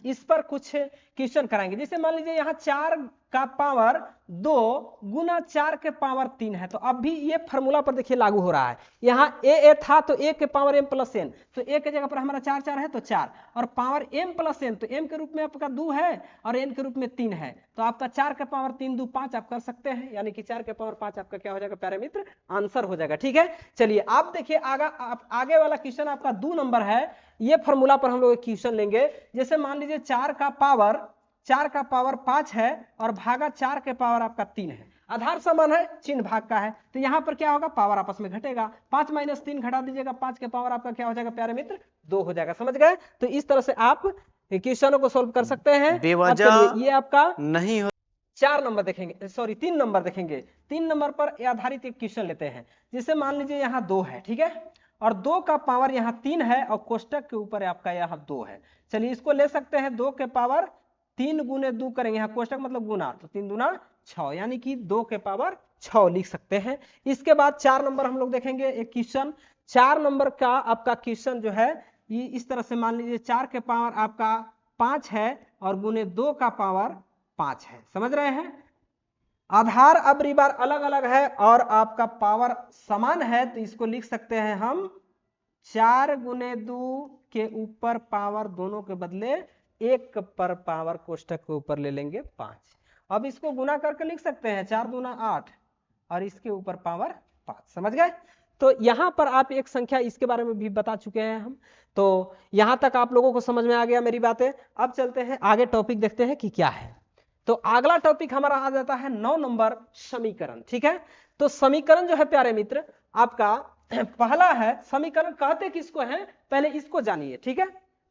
इस पर कुछ क्वेश्चन कराएंगे। जैसे मान लीजिए यहाँ 4 का पावर 2 गुना 4 के पावर 3 है, तो अब भी ये फॉर्मूला पर देखिए लागू हो रहा है। यहाँ a था तो a के पावर m प्लस n, तो a के जगह पर हमारा 4 है तो 4, और पावर m प्लस n, तो m के रूप में आपका 2 है और n के रूप में 3 है, तो आपका 4 के पावर 3 2 5 आप कर सकते हैं, यानी कि 4 के पावर 5 आपका क्या हो जाएगा प्यारे मित्र, आंसर हो जाएगा। ठीक है, चलिए आप देखिए आगे वाला क्वेश्चन आपका 2 नंबर है। ये फॉर्मूला पर हम लोग क्वेश्चन लेंगे। जैसे मान लीजिए 4 का पावर 5 है और भागा 4 के पावर आपका 3 है, आधार समान है, चिन्ह भाग का है, तो यहां पर क्या होगा, पावर आपस में घटेगा, 5 माइनस 3 घटा दीजिएगा, 5 के पावर आपका क्या हो जाएगा प्यारे मित्र, 2 हो जाएगा। समझ गए। तो इस तरह से आप क्वेश्चनों को सोल्व कर सकते हैं। ये आपका नहीं हो 4 नंबर देखेंगे, सॉरी 3 नंबर देखेंगे। 3 नंबर पर आधारित एक क्वेश्चन लेते हैं। जैसे मान लीजिए यहाँ 2 है, ठीक है, और 2 का पावर यहाँ 3 है और कोष्टक के ऊपर आपका यहाँ 2 है। चलिए इसको ले सकते हैं, 2 के पावर 3 गुने 2 करेंगे, यहाँ कोष्टक मतलब गुना, तो 3 दूना 6, यानी कि 2 के पावर 6 लिख सकते हैं। इसके बाद 4 नंबर हम लोग देखेंगे एक क्वेश्चन। 4 नंबर का आपका क्वेश्चन जो है ये इस तरह से, मान लीजिए 4 के पावर आपका 5 है और गुने 2 का पावर 5 है। समझ रहे हैं। आधार अब बार अलग अलग है और आपका पावर समान है, तो इसको लिख सकते हैं हम 4 गुने 2 के ऊपर पावर दोनों के बदले 1 पर पावर कोष्टक के ऊपर ले लेंगे 5। अब इसको गुना करके लिख सकते हैं 4 दूना 8 और इसके ऊपर पावर 5। समझ गए। तो यहां पर आप एक संख्या इसके बारे में भी बता चुके हैं हम, तो यहां तक आप लोगों को समझ में आ गया मेरी बातें। अब चलते हैं आगे, टॉपिक देखते हैं कि क्या है। तो अगला टॉपिक हमारा आ जाता है 9 नंबर, समीकरण। ठीक है, तो समीकरण जो है प्यारे मित्र आपका पहला है, समीकरण कहते किसको है पहले इसको जानिए। ठीक है,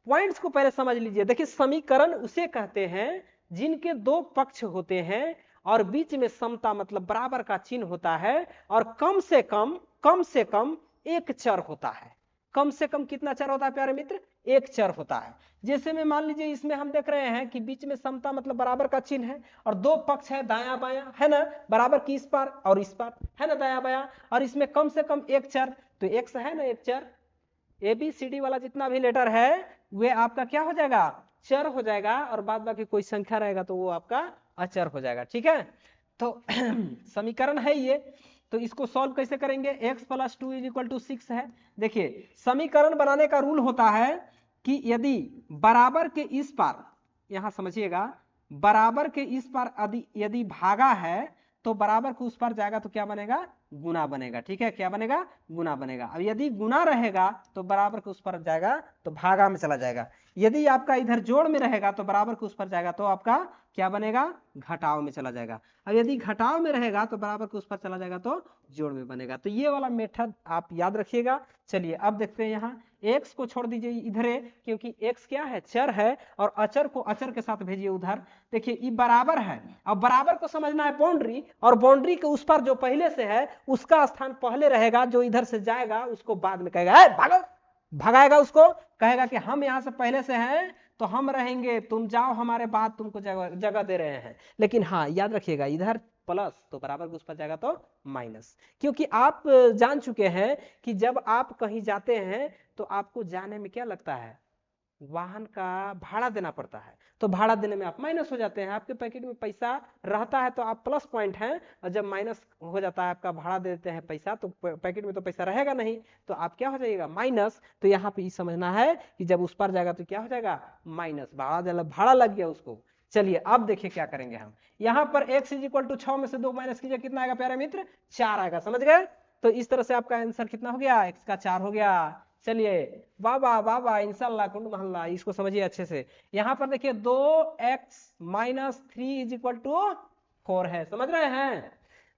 पॉइंट्स को पहले समझ लीजिए। देखिए समीकरण उसे कहते हैं जिनके 2 पक्ष होते हैं और बीच में समता मतलब बराबर का चिन्ह होता है और कम से कम एक चर होता है। कम से कम कितना चर होता है प्यारे मित्र, एक चर होता है। जैसे में मान लीजिए इसमें हम देख रहे हैं कि बीच में समता मतलब बराबर का चिन्ह है और 2 पक्ष है दायां बायां, है ना, बराबर की इस पार और इस पार, है ना, दायां बायां, और इसमें कम से कम एक चर, तो एक्स है ना, एक चर ABCD वाला जितना भी लेटर है वे आपका क्या हो जाएगा, चर हो जाएगा, और बाद बाकी कोई संख्या रहेगा तो वो आपका अचर हो जाएगा। ठीक है, तो समीकरण है ये। तो इसको सॉल्व कैसे करेंगे, x + 2 = 6 है। देखिए समीकरण बनाने का रूल होता है कि यदि बराबर के इस पार, यहां समझिएगा, बराबर के इस पार यदि भागा है तो बराबर के उस पार जाएगा तो क्या बनेगा, गुना बनेगा। ठीक है, क्या बनेगा, गुना बनेगा। अब यदि गुना रहेगा तो बराबर के उस पर जाएगा तो भागा में चला जाएगा। यदि आपका इधर जोड़ में रहेगा तो बराबर के उस पर जाएगा तो आपका क्या बनेगा, घटाव में चला जाएगा। अब यदि घटाव में रहेगा तो बराबर के उस पर चला जाएगा तो जोड़ में बनेगा। तो ये वाला मेथड आप याद रखिएगा। चलिए अब देखते हैं यहाँ x को छोड़ दीजिए इधर, क्योंकि x क्या है, चर है, और अचर को अचर के साथ भेजिए उधर। देखिए ये बराबर है, अब बराबर को समझना है बाउंड्री, और बाउंड्री के उस पर जो पहले से है उसका स्थान पहले रहेगा, जो इधर से जाएगा उसको बाद में कहेगा भागो, भगाएगा उसको, कहेगा कि हम यहाँ से पहले से हैं तो हम रहेंगे, तुम जाओ हमारे बाद तुमको जगह दे रहे हैं। लेकिन हाँ याद रखिएगा इधर प्लस तो बराबर उस पर जाएगा तो माइनस, क्योंकि आप जान चुके हैं कि जब आप कहीं जाते हैं तो आपको जाने में क्या लगता है, वाहन का भाड़ा देना पड़ता है, तो भाड़ा देने में आप माइनस हो जाते हैं। आपके पैकेट में पैसा रहता है तो आप प्लस पॉइंट हैं, और जब माइनस हो जाता है आपका भाड़ा दे देते हैं पैसा, तो पैकेट में तो पैसा रहेगा नहीं, तो आप क्या हो जाएगा, माइनस। तो यहाँ पे समझना है कि जब उस पर जाएगा तो क्या हो जाएगा, माइनस, भाड़ा लग गया उसको। चलिए अब देखिए क्या करेंगे हम, यहाँ पर x = 6 में से 2 माइनस कीजिए, कितना आएगा प्यारे मित्र, 4 आएगा, समझ गए। तो इस तरह से आपका आंसर कितना हो गया, x का 4 हो गया। चलिए वाह वाह वाह, इंशाल्लाह कुंड महल्ला, इसको समझिए अच्छे से। यहाँ पर देखिए 2x - 3 = 4 है, समझ रहे हैं।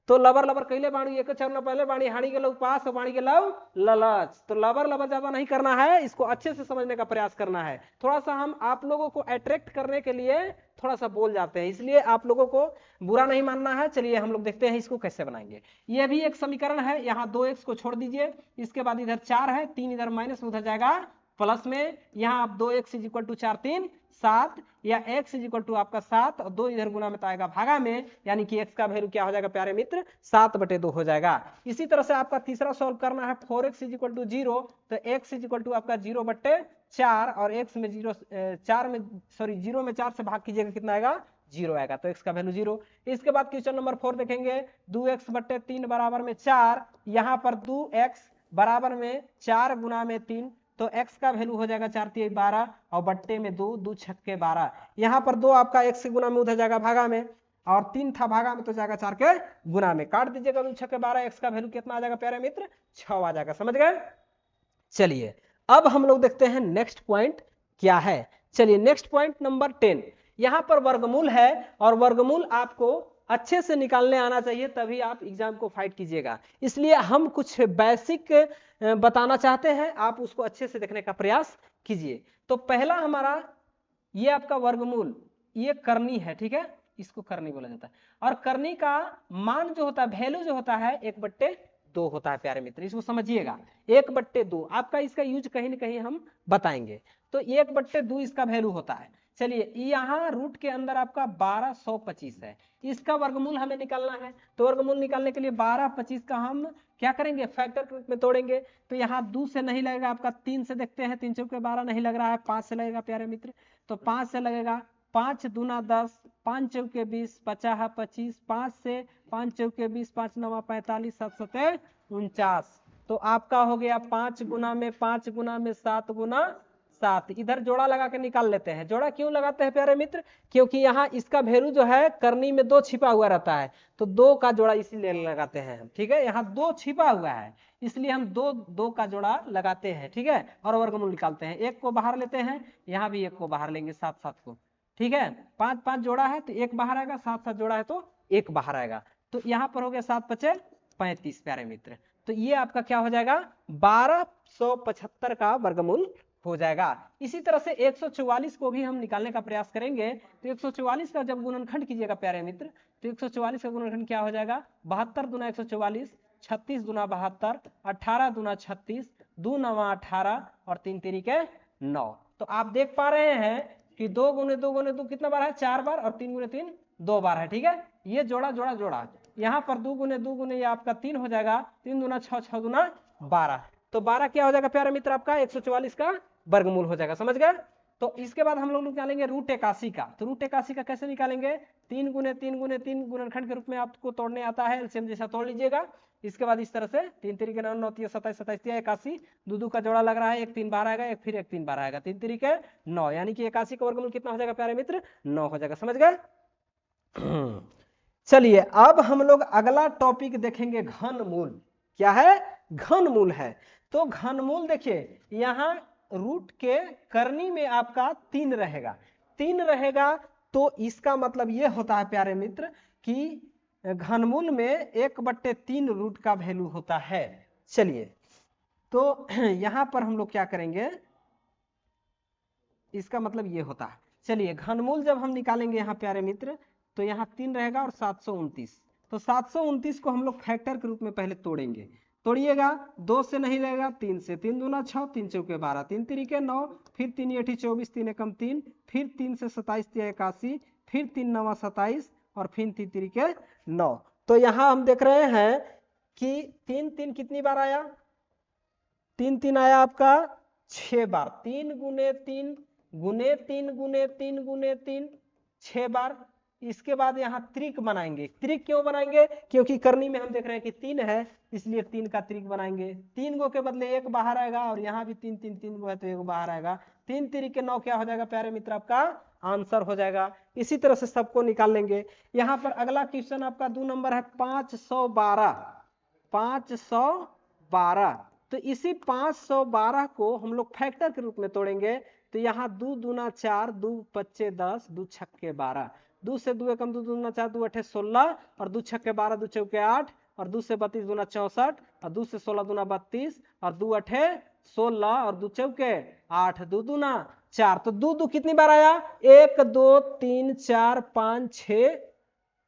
तो लबर लबर कैले बाणी, एक चरण पहले बाणी हाड़ी के लोग पास, बाणी के लव ललच। तो लबर लबर ज्यादा नहीं करना है, इसको अच्छे से समझने का प्रयास करना है। थोड़ा सा हम आप लोगों को अट्रैक्ट करने के लिए थोड़ा सा बोल जाते हैं, इसलिए आप लोगों को बुरा नहीं मानना है। चलिए हम लोग देखते हैं इसको कैसे बनाएंगे। ये भी एक समीकरण है, यहाँ 2x को छोड़ दीजिए, इसके बाद इधर 4 है, 3 इधर माइनस उधर जाएगा प्लस में, यहाँ आप 2x = 4 3 7, या x = आपका 7 और 2 इधर गुना में तो आएगा भागा में, यानी कि x का वैल्यू क्या हो जाएगा प्यारे मित्र, 7/2 हो जाएगा। इसी तरह से आपका तीसरा सॉल्व करना है, 4x = 0, तो x = आपका 0/4, और x में 0 में 4 से भाग कीजिएगा, कितना आएगा, 0 आएगा, तो x का वैल्यू 0। इसके बाद क्वेश्चन नंबर 4 देखेंगे, 2x/3 बराबर में 4, यहाँ पर 2x बराबर में 4 गुना में 3, तो x का वैल्यू हो जाएगा 4 3 12, और बट्टे में 2 2 6 12, यहाँ पर 2 आपका x के गुना में उधर जाएगा भागा में, और 3 था भागा में तो जाएगा 4 के गुना में, काट दीजिएगा 2 6 12, x का वैल्यू कितना आ जाएगा प्यारे मित्र, 6 आ जाएगा, समझ गए। चलिए अब हम लोग देखते हैं नेक्स्ट पॉइंट क्या है। चलिए नेक्स्ट पॉइंट नंबर 10, यहाँ पर वर्गमूल है, और वर्गमूल आपको अच्छे से निकालने आना चाहिए, तभी आप एग्जाम को फाइट कीजिएगा। इसलिए हम कुछ बेसिक बताना चाहते हैं, आप उसको अच्छे से देखने का प्रयास कीजिए। तो पहला हमारा ये आपका वर्गमूल, ये करनी है, ठीक है, इसको करनी बोला जाता है, और करनी का मान जो होता है, वैल्यू जो होता है 1/2 होता है प्यारे मित्र, इसको समझिएगा, 1/2 आपका, इसका यूज कहीं ना कहीं हम बताएंगे। तो 1/2 इसका वैल्यू होता है। चलिए यहाँ रूट के अंदर आपका 1225 है, इसका वर्गमूल हमें निकालना है। तो वर्गमूल निकालने के लिए 12 25 का हम क्या करेंगे, फैक्टर के रूप में तोड़ेंगे। तो यहाँ 2 से नहीं लगेगा आपका, 3 से देखते हैं, 3 चौके 12 नहीं लग रहा है, 5 से लगेगा प्यारे मित्र, तो 5 से लगेगा, 5 दूना 10, 5 चौके 20, 50 25, 5 से 5 चौके 20, 5 9 45, 7 7 49, तो आपका हो गया 5 गुना में 5 गुना में 7 गुना 7। इधर जोड़ा लगा के निकाल लेते हैं। जोड़ा क्यों लगाते हैं प्यारे मित्र, क्योंकि यहाँ इसका वैल्यू जो है करनी में 2 छिपा हुआ रहता है, तो 2 का जोड़ा इसीलिए लगाते हैं हम, ठीक है, यहाँ 2 छिपा हुआ है इसलिए हम 2 का जोड़ा लगाते हैं, ठीक है, और वर्गमूल निकालते हैं। 1 को बाहर लेते हैं, यहाँ भी 1 को बाहर लेंगे, 7 7 को, ठीक है, 5 5 जोड़ा है तो 1 बाहर आएगा, 7 7 जोड़ा है तो 1 बाहर आएगा, तो यहाँ पर हो गया 7 5 35 प्यारे मित्र। तो ये आपका क्या हो जाएगा, 1275 का वर्गमूल हो जाएगा। इसी तरह से 144 को भी हम निकालने का प्रयास करेंगे। तो 144 का जब गुणनखंड कीजिएगा प्यारे मित्र, तो 144 का गुणनखंड क्या हो जाएगा, 72 दूना 144, 36 दूना 72, 18 दूना 36, 2 9 18, और 3 3 के 9। तो आप देख पा रहे हैं कि 2 गुने 2 गुने 2 कितना बार है, 4 बार, और 3 गुने 3 2 बार है, ठीक है। ये जोड़ा जोड़ा जोड़ा, यहाँ पर 2 गुने ये आपका 3 हो जाएगा, 3 दूना 6, 6 दूना 12, तो 12 क्या हो जाएगा प्यारे मित्र, आपका 144 का वर्गमूल हो जाएगा, समझ गए। तो इसके बाद हम लोग निकालेंगे रूट 81 का। तो रूट 81 का कैसे निकालेंगे, 3 गुने 3 गुने 3 गुणनखंड के रूप में आपको तोड़ने आता है, एलसीएम जैसा तोड़ लीजिएगा। इसके बाद इस तरह से 3 3 के 9 9 3 27 27 81, 2 2 का जोड़ा लग रहा है, 1 3 बार आएगा, एक फिर 1 3 बार आएगा, 3 3 के 9, यानी कि 81 का वर्गमूल कितना हो जाएगा प्यारे मित्र, 9 हो जाएगा, समझ गए। चलिए अब हम लोग अगला टॉपिक देखेंगे, घनमूल। क्या है, घनमूल है। तो घनमूल देखिए, यहाँ रूट के करनी में आपका 3 रहेगा, 3 रहेगा, तो इसका मतलब ये होता है प्यारे मित्र कि घनमूल में 1/3 रूट का वैल्यू होता है। चलिए तो यहां पर हम लोग क्या करेंगे, इसका मतलब ये होता है। चलिए घनमूल जब हम निकालेंगे यहाँ प्यारे मित्र, तो यहाँ 3 रहेगा और 729, तो 729 को हम लोग फैक्टर के रूप में पहले तोड़ेंगे। तोड़िएगा, 2 से नहीं रहेगा, 3 से, 3 दूना 6, 3 चौके 12, 3 तिरिके 9, फिर 3 8 24, 3 एकम 3, फिर 3 से 27 तिया 81, फिर 3 9 27 और फिर 3 तिरिके 9। तो यहाँ हम देख रहे हैं कि 3 3 कितनी बार आया, 3 3 आया आपका 6 बार, 3 गुने 3 गुने 3 गुने 3 गुने 3 6 बार। इसके बाद यहाँ त्रिक बनाएंगे। त्रिक क्यों बनाएंगे, क्योंकि करनी में हम देख रहे हैं कि 3 है, इसलिए 3 का त्रिक बनाएंगे। 3 गो के बदले 1 बाहर आएगा और यहाँ भी 3 3 3 गो है तो 1 बाहर आएगा। 3 तिरिके 9 क्या हो जाएगा प्यारे मित्र, आपका आंसर हो जाएगा। इसी तरह से सबको निकाल लेंगे। यहाँ पर अगला क्वेश्चन आपका 2 नंबर है 512, 512। तो इसी 512 को हम लोग फैक्टर के रूप में तोड़ेंगे। तो यहाँ 2 दूना 4, 2 पच्चे 10, 2 छक्के 12, 2 से 2 एकम 2 दूना 4, 2 अठे 16 और 2 छक्के 12, 2 चौके 8 और 2 से 32 दूना 64 और 2 से 16 दूना 32 और 2 अठे 16 और 2 चौके 8, 2 दूना 4। तो 2 2 कितनी बार आया, 1 2 3 4 5 6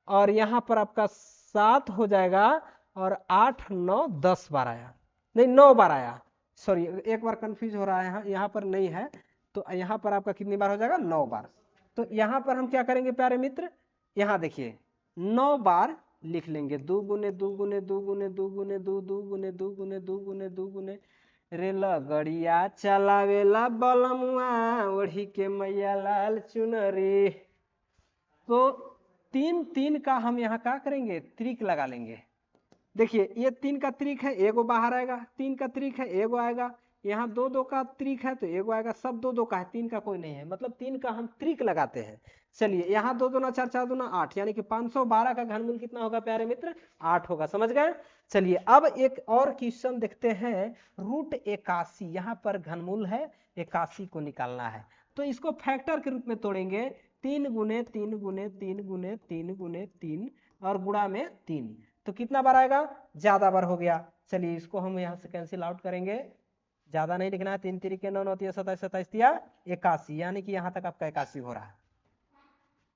और यहाँ पर आपका 7 हो जाएगा और 8 9 10 बार आया, नहीं 9 बार आया, सॉरी एक बार कंफ्यूज हो रहा है, यहाँ पर नहीं है। तो यहाँ पर आपका कितनी बार हो जाएगा, 9 बार। तो यहाँ पर हम क्या करेंगे प्यारे मित्र, यहाँ देखिए 9 बार लिख लेंगे। 2 गुने 2 गुने 2 गुने 2 गुने 2, 2 गुने 2 गुने 2 गुने 2 गुने रेल गड़िया चलावेला बलमुआ ओढ़ी के मैया लाल चुनरी। तो 3 3 का हम यहाँ क्या करेंगे, त्रिक लगा लेंगे। देखिए ये 3 का त्रिक है, एगो बाहर आएगा, 3 का त्रिक है, एगो आएगा, यहाँ 2 2 का त्रिक है तो एगो आएगा, सब 2 2 का है, 3 का कोई नहीं है, मतलब 3 का हम त्रिक लगाते हैं। चलिए यहाँ 2 दूना 4, 4 दूना 8, यानी कि 512 का घनमूल कितना होगा प्यारे मित्र, 8 होगा। समझ गए। चलिए अब एक और क्वेश्चन देखते हैं, रूट 81, यहाँ पर घनमूल है 81 को निकालना है। तो इसको फैक्टर के रूप में तोड़ेंगे। 3 गुने 3 गुने 3 गुने 3 गुने 3 और गुणा में 3, तो कितना बार आएगा, ज्यादा बार हो गया। चलिए इसको हम यहाँ से कैंसिल आउट करेंगे, ज्यादा नहीं लिखना है। 3 तिरिके 9 9 तिया 27 27 तिया 81, यानी कि यहाँ तक आपका 81 हो रहा है।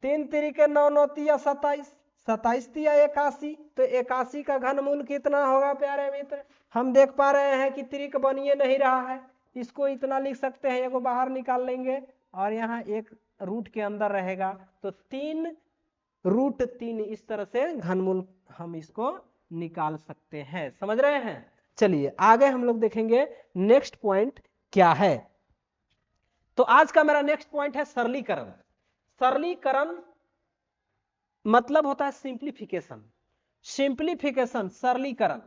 3 तिरिके 9 9 तिया 27 27 तिया 81, तो 81 का घनमूल कितना होगा प्यारे मित्र। हम देख पा रहे हैं कि त्रिक बनिए नहीं रहा है, इसको इतना लिख सकते हैं, एगो बाहर निकाल लेंगे और यहाँ एक रूट के अंदर रहेगा, तो 3 रूट 3 इस तरह से घनमूल हम इसको निकाल सकते हैं। समझ रहे हैं। चलिए आगे हम लोग देखेंगे नेक्स्ट पॉइंट क्या है। तो आज का मेरा नेक्स्ट पॉइंट है सरलीकरण। सरलीकरण मतलब होता है सिंप्लीफिकेशन, सिंप्लीफिकेशन सरलीकरण।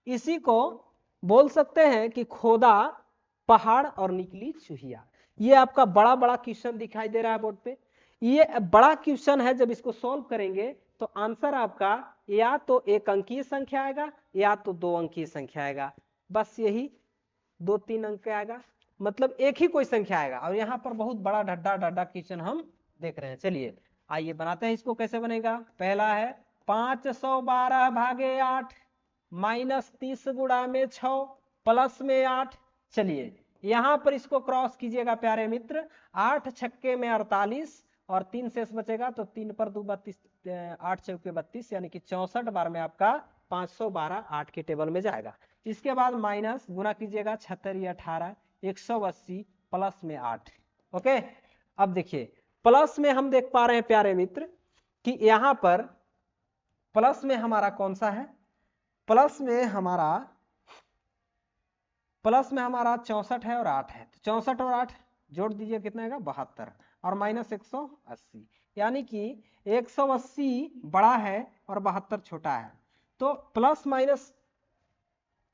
इसी को बोल सकते हैं कि खोदा पहाड़ और निकली चूहिया। ये आपका बड़ा बड़ा क्वेश्चन दिखाई दे रहा है बोर्ड पे। ये बड़ा क्वेश्चन है, जब इसको सॉल्व करेंगे तो आंसर आपका या तो 1 अंकीय संख्या आएगा या तो 2 अंकीय संख्या आएगा, बस यही 2 3 अंक आएगा, मतलब एक ही कोई संख्या आएगा। और यहाँ पर बहुत बड़ा ढड्डा ढड्डा क्वेश्चन हम देख रहे हैं। चलिए आइए बनाते हैं इसको। कैसे बनेगा, पहला है 512 भागे 8 माइनस 30 गुणा में 6 प्लस में 8। चलिए यहाँ पर इसको क्रॉस कीजिएगा प्यारे मित्र, 8 छक्के में 48 और 3 शेष बचेगा, तो 3 पर 2 32, 8 चौके 32, यानी कि 64 बार में आपका 512 8 के टेबल में जाएगा। इसके बाद माइनस गुना कीजिएगा, 76 18 180 प्लस में 8। ओके, अब देखिए प्लस में हम देख पा रहे हैं प्यारे मित्र कि यहां पर प्लस में हमारा कौन सा है, प्लस में हमारा 64 है और 8 है, तो 64 और 8 जोड़ दीजिए, कितना आएगा 72 और माइनस 180, यानी कि 180 बड़ा है और 72 छोटा है। तो प्लस माइनस,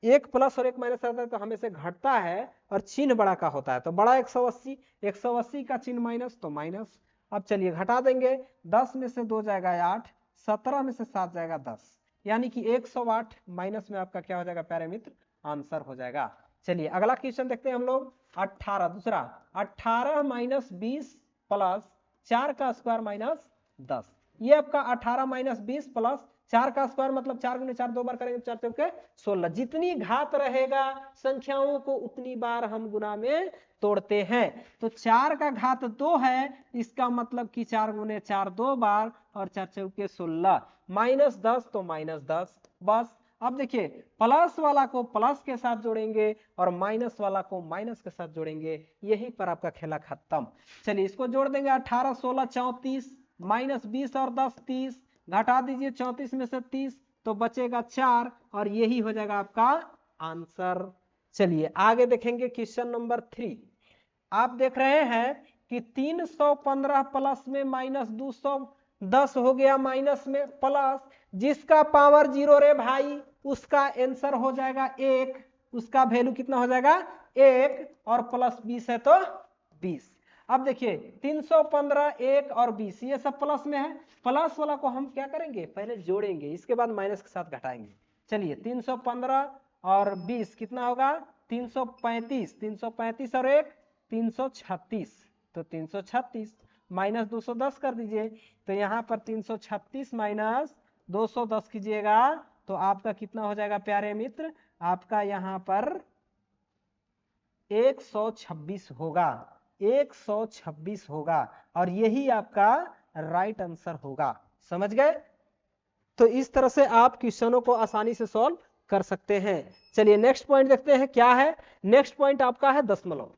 एक प्लस और एक माइनस रहता है तो हमेशा घटता है और चिन्ह बड़ा का होता है, तो बड़ा 180, 180 का चिन्ह माइनस तो माइनस। अब चलिए घटा देंगे, 10 में से 2 जाएगा 8, 17 में से 7 जाएगा 10, यानी कि 108 माइनस में आपका क्या हो जाएगा प्यारे मित्र, आंसर हो जाएगा। चलिए अगला क्वेश्चन देखते हैं हम लोग। 18 दूसरा, 18 माइनस 20 प्लस 4 का स्क्वायर माइनस 10। ये आपका 18 माइनस 20 प्लस 4 का स्क्वायर मतलब 4 गुने 4 2 बार करेंगे, 4 चौके 16। जितनी घात रहेगा संख्याओं को उतनी बार हम गुना में तोड़ते हैं। तो 4 का घात 2 है, इसका मतलब कि 4 गुने 4 2 बार और 4 चौके 16, -10 तो -10 बस। अब देखिए प्लस वाला को प्लस के साथ जोड़ेंगे और माइनस वाला को माइनस के साथ जोड़ेंगे, यहीं पर आपका खेला खत्म। चलिए इसको जोड़ देंगे, 18 16 34, -20 और 10 30, घटा दीजिए 34 में से 30 तो बचेगा 4 और यही हो जाएगा आपका आंसर। चलिए आगे देखेंगे क्वेश्चन नंबर 3। आप देख रहे हैं कि 315 प्लस में -210 हो गया, माइनस में प्लस, जिसका पावर 0 रे भाई उसका आंसर हो जाएगा 1, उसका वैल्यू कितना हो जाएगा 1, और प्लस 20 है तो 20। अब देखिए 315 1 और 20 ये सब प्लस में है, प्लस वाला को हम क्या करेंगे पहले जोड़ेंगे, इसके बाद माइनस के साथ घटाएंगे। चलिए 315 और 20 कितना होगा 335, 335 और 1 336, तो 336 माइनस 210 कर दीजिए, तो यहाँ पर 336 माइनस 210 कीजिएगा तो आपका कितना हो जाएगा प्यारे मित्र, आपका यहाँ पर 126 होगा, 126 होगा, और यही आपका राइट आंसर होगा। समझ गए? तो इस तरह से आप क्वेश्चनों को आसानी से सॉल्व कर सकते हैं। चलिए नेक्स्ट पॉइंट देखते हैं क्या है। नेक्स्ट पॉइंट आपका है दशमलव।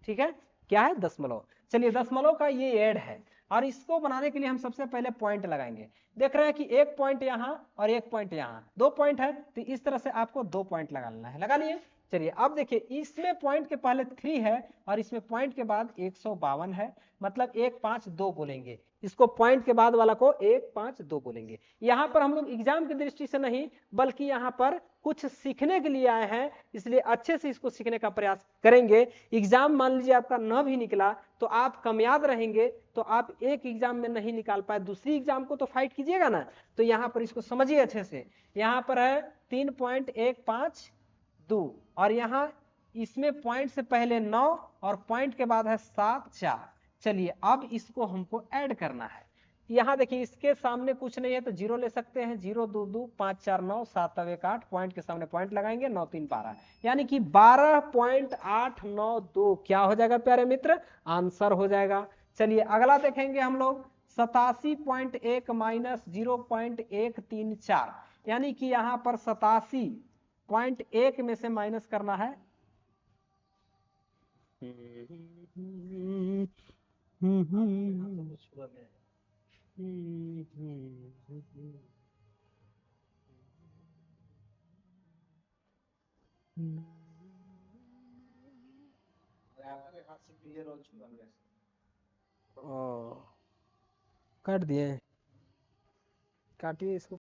ठीक है, क्या है दशमलव। चलिए दशमलव का ये ऐड है और इसको बनाने के लिए हम सबसे पहले पॉइंट लगाएंगे। देख रहे हैं कि एक पॉइंट यहाँ और एक पॉइंट यहाँ, 2 पॉइंट है, तो इस तरह से आपको 2 पॉइंट लगा लेना है। लगा लिए? चलिए अब देखिए इसमें पॉइंट के पहले 3 है और इसमें पॉइंट के बाद 152 है, मतलब 1 5 2 बोलेंगे, इसको पॉइंट के बाद वाला को 1 5 2 बोलेंगे। यहाँ पर हम लोग एग्जाम की दृष्टि से नहीं बल्कि यहाँ पर कुछ सीखने के लिए आए हैं, इसलिए अच्छे से इसको सीखने का प्रयास करेंगे। एग्जाम मान लीजिए आपका न भी निकला तो आप कामयाब रहेंगे, तो आप एक एग्जाम में नहीं निकाल पाए दूसरी एग्जाम को तो फाइट कीजिएगा ना। तो यहाँ पर इसको समझिए अच्छे से, यहाँ पर है 3.152 और यहाँ इसमें पॉइंट से पहले 9 और पॉइंट के बाद है 7 4। चलिए अब इसको हमको ऐड करना है। यहाँ देखिए इसके सामने कुछ नहीं है तो 0 ले सकते हैं, 0 2 2 5 4 9 7 1 8, पॉइंट के सामने पॉइंट लगाएंगे, 9 3 12, यानी कि 12.892 क्या हो जाएगा प्यारे मित्र, आंसर हो जाएगा। चलिए अगला देखेंगे हम लोग 87.1 माइनस 0.134, यानी कि यहाँ पर 87.1 में से माइनस करना है, काट दिए, काटिए इसको।